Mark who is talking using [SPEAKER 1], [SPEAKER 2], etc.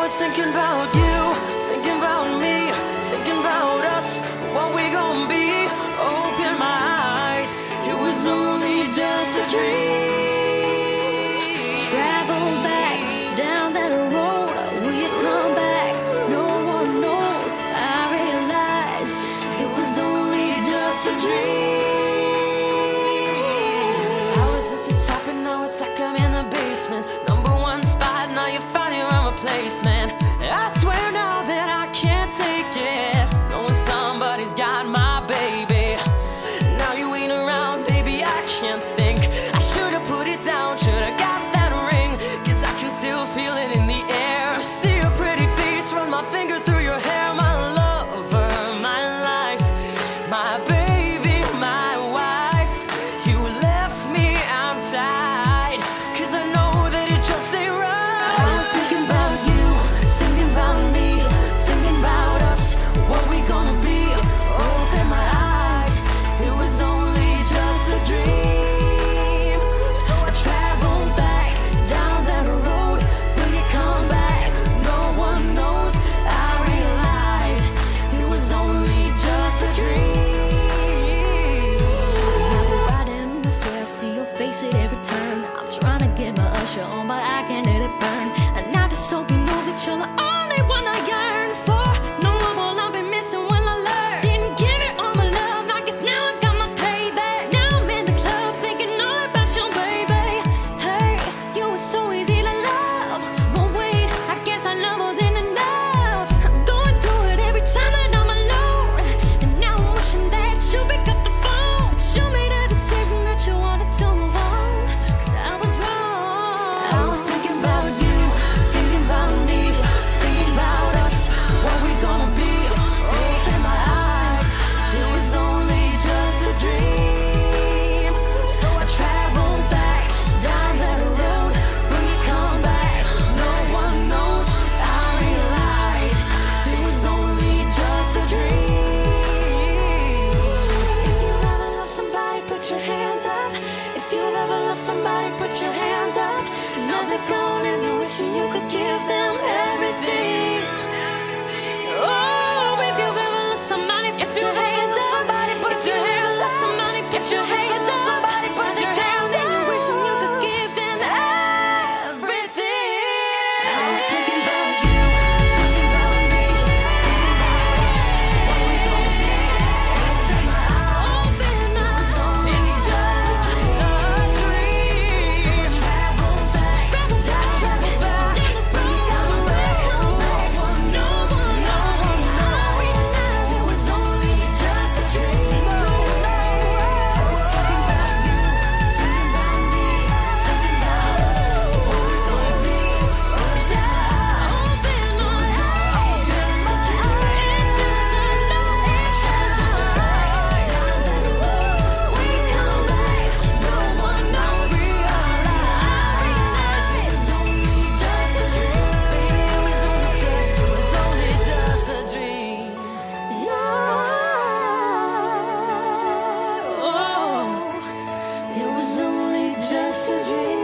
[SPEAKER 1] was thinking about you, thinking about me, thinking about us, what we gon' be. Open my eyes, it was only just a dream.
[SPEAKER 2] Travel back down that road, will you come back? No one knows. I realize it was only just a dream.
[SPEAKER 1] I was at the top and now it's like I'm in the basement. #1 spot, now you're finding my replacement. I swear now that I can't take it, knowing somebody's got my baby. Now you ain't around, baby, I can't think. I should've put it down, should've got that ring, 'cause I can still feel it in the air. See your pretty face, run my finger through your hair. My lover, my life, my baby, my wife. You left me, I'm tied, 'cause I know that it just ain't right.
[SPEAKER 2] I was thinking about you, thinking about me, thinking about us, what we gonna be. Open my eyes, it was only just a dream. So I traveled back down that road, will you come back? No one knows. I realized it was only just a dream. I've been riding this way, I see your face at every turn. I'm trying to get my usher on, but I can't let it burn. And I just hope you know that you're the only one I yearn for. No one will I be missing when I learn. Didn't give it all my love, I guess now I got my payback. Now I'm in the club thinking all about your baby. Hey, you were so easy to love, but wait, I guess our love wasn't enough. I'm going through it every time that I'm alone, and now I'm wishing that you pick up the phone. But you made a decision that you wanted to move on, 'cause I was wrong. I was thinking about you, thinking about me, thinking about us, what we gonna be. Open my eyes, it was only just a dream. So I traveled back down that road, will you come back? No one knows. I realized it was only just a dream. If you've ever lost somebody, put your hands up. If you've ever lost somebody, put your hands up. Now they're gone and you're wishing you could give them everything. Oh, if you've ever lost somebody, put your hands up. If you've ever lost somebody, put your hands up. Somebody put your hands up. And you're wishing you could give them everything. I was thinking about you, thinking about me, thinking about us, what we gonna be. Open my eyes, it was only just a dream. Travel back down the road, down the road. No one knows. I realized it was only just a dream. I was thinking about you, thinking about me, thinking about us, what we gonna be. Open my eyes, just a dream. It's just a down that road, we come back. No one knows. I realized it was only just a dream.
[SPEAKER 1] It was only just a dream.
[SPEAKER 2] No, it was only just a dream.